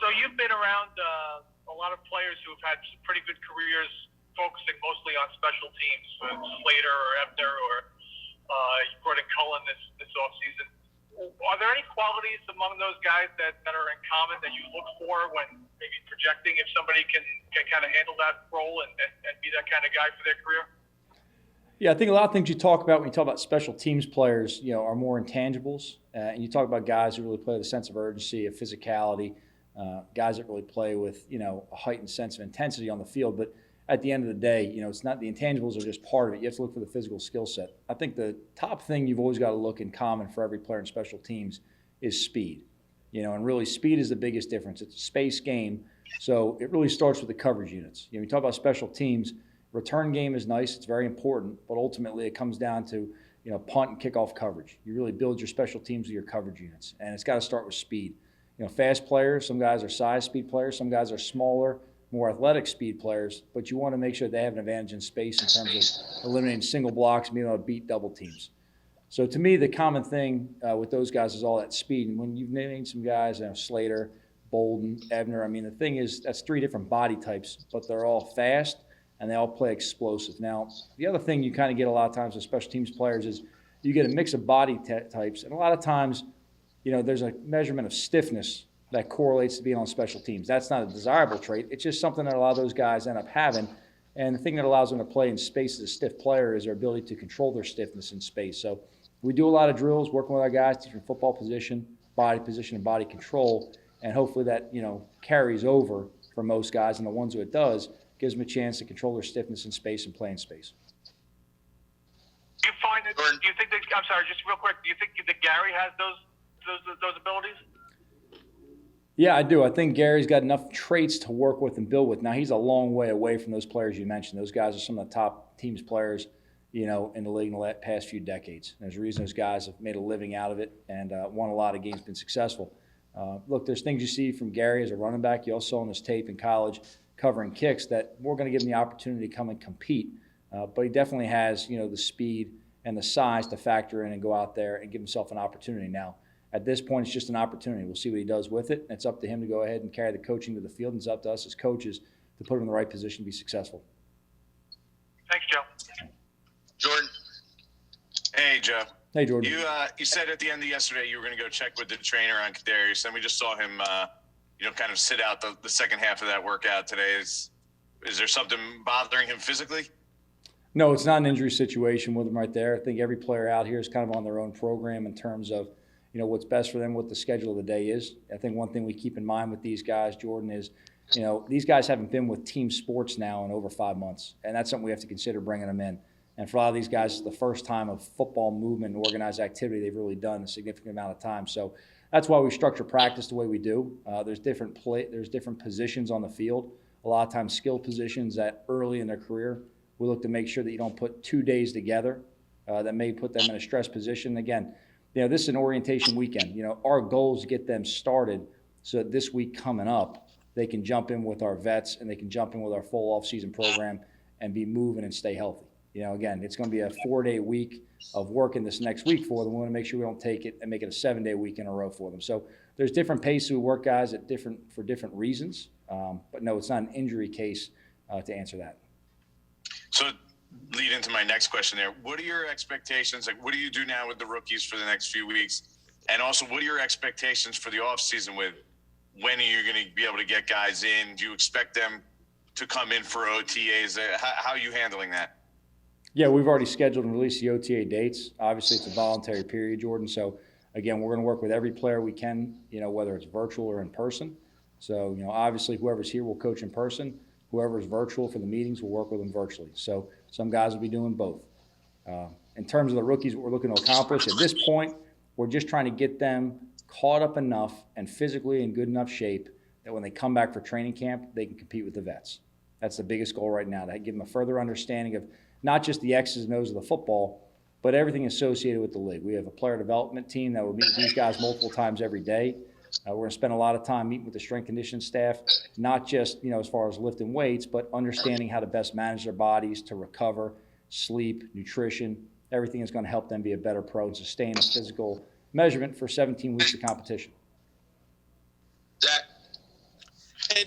So you've been around a lot of players who have had some pretty good careers focusing mostly on special teams, Slater or Ebner, or you brought in Cullen this offseason. Are there any qualities among those guys that are in common that you look for when maybe projecting if somebody can kind of handle that role and be that kind of guy for their career? Yeah, I think a lot of things you talk about when you talk about special teams players, are more intangibles. And you talk about guys who really play with a sense of urgency, of physicality, guys that really play with, a heightened sense of intensity on the field. But at the end of the day, it's not the intangibles are just part of it. You have to look for the physical skill set. I think the top thing you've always got to look in common for every player in special teams is speed. And really speed is the biggest difference. It's a space game. So it really starts with the coverage units. We talk about special teams. Return game is nice. It's very important. But ultimately it comes down to, punt and kickoff coverage. You really build your special teams with your coverage units. And it's got to start with speed. Fast players, some guys are size speed players. Some guys are smaller, more athletic speed players, but you want to make sure they have an advantage in space in terms of eliminating single blocks and being able to beat double teams. So to me, the common thing with those guys is all that speed. And when you've named some guys, Slater, Bolden, Ebner, the thing is that's three different body types, but they're all fast and they all play explosive. Now, the other thing you kind of get a lot of times with special teams players is you get a mix of body types, and a lot of times, there's a measurement of stiffness that correlates to being on special teams. That's not a desirable trait. It's just something that a lot of those guys end up having. And the thing that allows them to play in space as a stiff player is their ability to control their stiffness in space. So we do a lot of drills working with our guys, teaching football position, and body control. And hopefully that, carries over for most guys. And the ones who it does gives them a chance to control their stiffness in space and play in space. Do you think that, I'm sorry, just real quick, do you think that Gary has those abilities? Yeah, I do. I think Gary's got enough traits to work with and build with. Now, he's a long way away from those players you mentioned. Those guys are some of the top teams players, in the league in the past few decades. There's a reason those guys have made a living out of it and won a lot of games, been successful. Look, there's things you see from Gary as a running back. You also saw on his tape in college covering kicks that we're going to give him the opportunity to come and compete. But he definitely has, the speed and the size to factor in and go out there and give himself an opportunity. Now, at this point, it's just an opportunity. We'll see what he does with it. It's up to him to go ahead and carry the coaching to the field, and it's up to us as coaches to put him in the right position to be successful. Thanks, Joe. Jordan. Hey, Joe. Hey, Jordan. You said at the end of yesterday you were going to go check with the trainer on Kadarius, and we just saw him, kind of sit out the second half of that workout today. Is there something bothering him physically? No, it's not an injury situation with him right there. I think every player out here is kind of on their own program in terms of what's best for them, what the schedule of the day is. I think one thing we keep in mind with these guys, Jordan, is, these guys haven't been with team sports now in over 5 months, and that's something we have to consider bringing them in. And for a lot of these guys, it's the first time of football movement and organized activity they've really done a significant amount of time. So that's why we structure practice the way we do. There's different positions on the field. A lot of times skilled positions that early in their career, we look to make sure that you don't put 2 days together that may put them in a stress position. Again, this is an orientation weekend. Our goal is to get them started so that this week coming up, they can jump in with our vets and they can jump in with our full off-season program and be moving and stay healthy. Again, it's going to be a 4-day week of working this next week for them. We want to make sure we don't take it and make it a 7-day week in a row for them. So there's different paces we work guys for different reasons. But no, it's not an injury case to answer that. So lead into my next question there. What are your expectations? What do you do now with the rookies for the next few weeks? And also, what are your expectations for the offseason with when are you going to be able to get guys in? Do you expect them to come in for OTAs? How are you handling that? Yeah, we've already scheduled and released the OTA dates. Obviously, it's a voluntary period, Jordan. So, again, we're going to work with every player we can, whether it's virtual or in person. So, obviously, whoever's here will coach in person. Whoever's virtual for the meetings will work with them virtually. So some guys will be doing both. In terms of the rookies, what we're looking to accomplish, at this point, we're just trying to get them caught up enough and physically in good enough shape that when they come back for training camp, they can compete with the vets. That's the biggest goal right now, to give them a further understanding of not just the X's and O's of the football, but everything associated with the league. We have a player development team that will meet with these guys multiple times every day. We're going to spend a lot of time meeting with the strength conditioning staff, not just as far as lifting weights, but understanding how to best manage their bodies to recover, sleep, nutrition. Everything is going to help them be a better pro and sustain a physical measurement for 17 weeks of competition. Zach,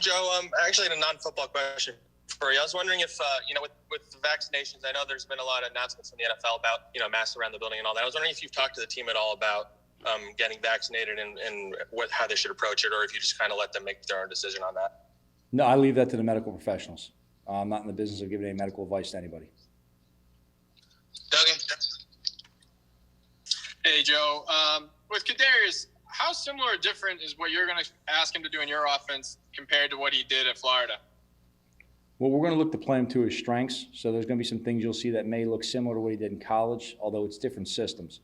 Joe, actually had a non-football question for you. I was wondering if, with the vaccinations, I know there's been a lot of announcements in the NFL about, masks around the building and all that. I was wondering if you've talked to the team at all about getting vaccinated and how they should approach it, or if you just kind of let them make their own decision on that. No, I leave that to the medical professionals. I'm not in the business of giving any medical advice to anybody. Duggan? Hey, Joe. With Kadarius, how similar or different is what you're going to ask him to do in your offense compared to what he did at Florida? Well, we're going to look to play him to his strengths. So there's going to be some things you'll see that may look similar to what he did in college, although it's different systems.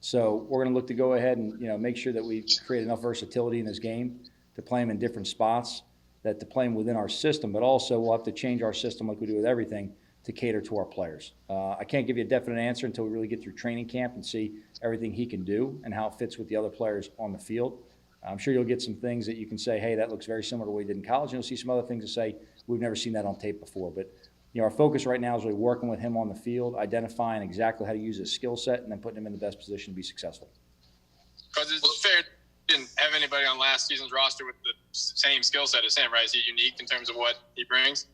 So we're going to look to go ahead and make sure that we create enough versatility in his game to play him in different spots, that to play him within our system, but also we'll have to change our system like we do with everything to cater to our players. I can't give you a definite answer until we really get through training camp and see everything he can do and how it fits with the other players on the field. I'm sure you'll get some things that you can say, hey, that looks very similar to what he did in college. And you'll see some other things that say, we've never seen that on tape before. But our focus right now is really working with him on the field, identifying exactly how to use his skill set, and then putting him in the best position to be successful. Because it's fair, didn't have anybody on last season's roster with the same skill set as him, right? Is he unique in terms of what he brings?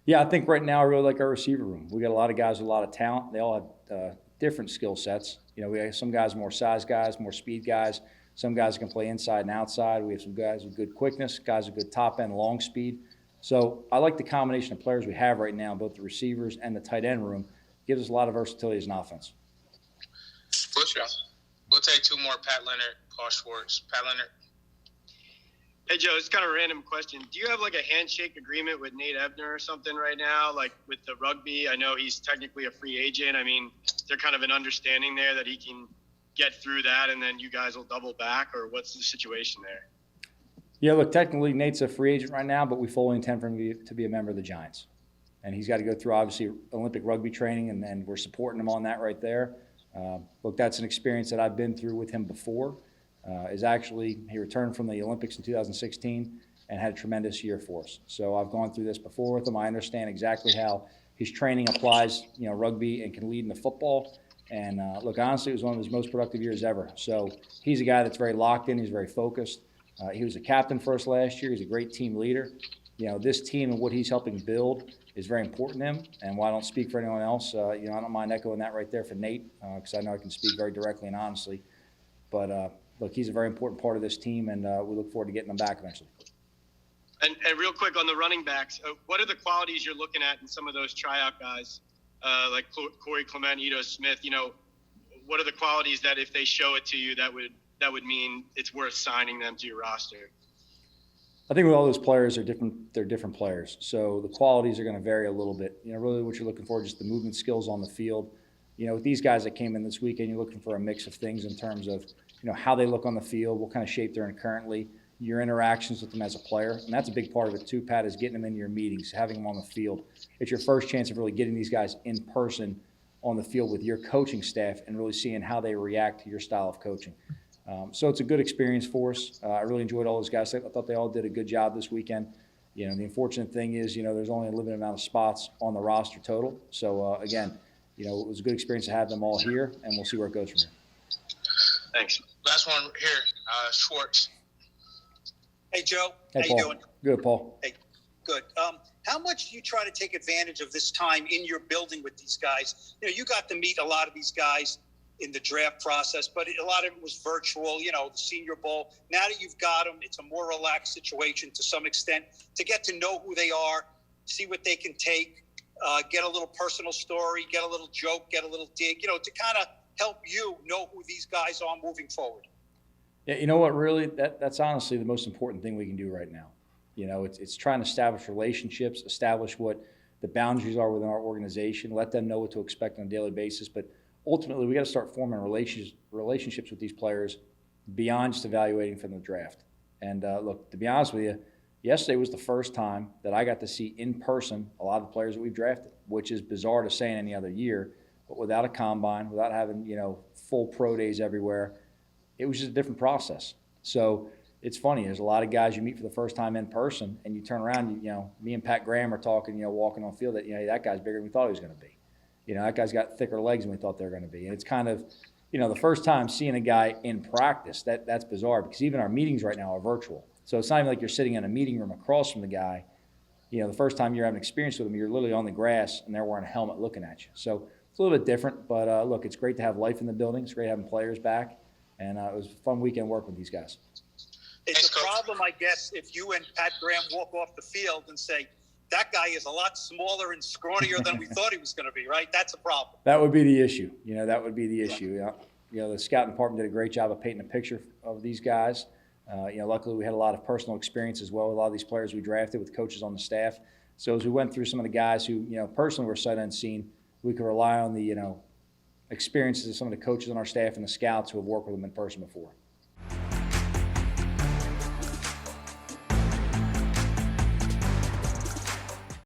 Yeah, I think right now I really like our receiver room. We got a lot of guys with a lot of talent. They all have different skill sets. We have some guys more size guys, more speed guys. Some guys can play inside and outside. We have some guys with good quickness, guys with good top end, long speed. So I like the combination of players we have right now, both the receivers and the tight end room. Gives us a lot of versatility as an offense. We'll take two more. Pat Leonard, Paul Schwartz. Pat Leonard. Hey, Joe, it's kind of a random question. Do you have like a handshake agreement with Nate Ebner or something right now, like with the rugby? I know he's technically a free agent. I mean, is there kind of an understanding there that he can get through that and then you guys will double back, or what's the situation there? Yeah, look, technically Nate's a free agent right now, but we fully intend for him to be a member of the Giants. And he's got to go through, obviously, Olympic rugby training, and then we're supporting him on that right there. Look, that's an experience that I've been through with him before. He returned from the Olympics in 2016 and had a tremendous year for us. So I've gone through this before with him. I understand exactly how his training applies, rugby, and can lead into football. And look, honestly, it was one of his most productive years ever. So he's a guy that's very locked in. He's very focused. He was a captain for us last year. He's a great team leader. This team and what he's helping build is very important to him. And while I don't speak for anyone else, I don't mind echoing that right there for Nate, because I know I can speak very directly and honestly. But look, he's a very important part of this team, and we look forward to getting him back eventually. And real quick on the running backs, what are the qualities you're looking at in some of those tryout guys, like Corey Clement, Ito Smith? What are the qualities that if they show it to you that would mean it's worth signing them to your roster? I think with all those players, they're different players. So the qualities are going to vary a little bit. Really what you're looking for is just the movement skills on the field. With these guys that came in this weekend, you're looking for a mix of things in terms of, how they look on the field, what kind of shape they're in currently, your interactions with them as a player. And that's a big part of it too, Pat, is getting them into your meetings, having them on the field. It's your first chance of really getting these guys in person on the field with your coaching staff and really seeing how they react to your style of coaching. So it's a good experience for us. I really enjoyed all those guys. I thought they all did a good job this weekend. The unfortunate thing is, there's only a limited amount of spots on the roster total. So, again, it was a good experience to have them all here, and we'll see where it goes from here. Thanks. Last one here, Schwartz. Hey, Joe. Hey, how Paul. you doing? Good, Paul. Hey, good. How much do you try to take advantage of this time in your building with these guys? You got to meet a lot of these guys in the draft process, but a lot of it was virtual, the Senior Bowl. Now that you've got them, it's a more relaxed situation to some extent to get to know who they are, see what they can take, get a little personal story, get a little joke, get a little dig, to kind of help you know who these guys are moving forward. Yeah, you know what, really, that's honestly the most important thing we can do right now. It's trying to establish relationships, establish what the boundaries are within our organization, let them know what to expect on a daily basis. But ultimately, we got to start forming relationships with these players beyond just evaluating from the draft. And look, to be honest with you, yesterday was the first time that I got to see in person a lot of the players that we've drafted, which is bizarre to say in any other year. But without a combine, without having full pro days everywhere, it was just a different process. So it's funny. There's a lot of guys you meet for the first time in person, and you turn around. Me and Pat Graham are talking. Walking on field that that guy's bigger than we thought he was going to be. That guy's got thicker legs than we thought they were going to be. And it's kind of, the first time seeing a guy in practice, that's bizarre because even our meetings right now are virtual. So it's not even like you're sitting in a meeting room across from the guy. You know, the first time you're having experience with them, you're literally on the grass and they're wearing a helmet looking at you. So it's a little bit different, but look, it's great to have life in the building. It's great having players back, and it was a fun weekend working with these guys. It's a problem, I guess, if you and Pat Graham walk off the field and say, that guy is a lot smaller and scrawnier than we thought he was going to be, right? That's a problem. That would be the issue. You know, that would be the issue. Yeah. You know, the scouting department did a great job of painting a picture of these guys. You know, luckily we had a lot of personal experience as well with a lot of these players we drafted with coaches on the staff. So as we went through some of the guys who, you know, personally were sight unseen, we could rely on the, you know, experiences of some of the coaches on our staff and the scouts who have worked with them in person before.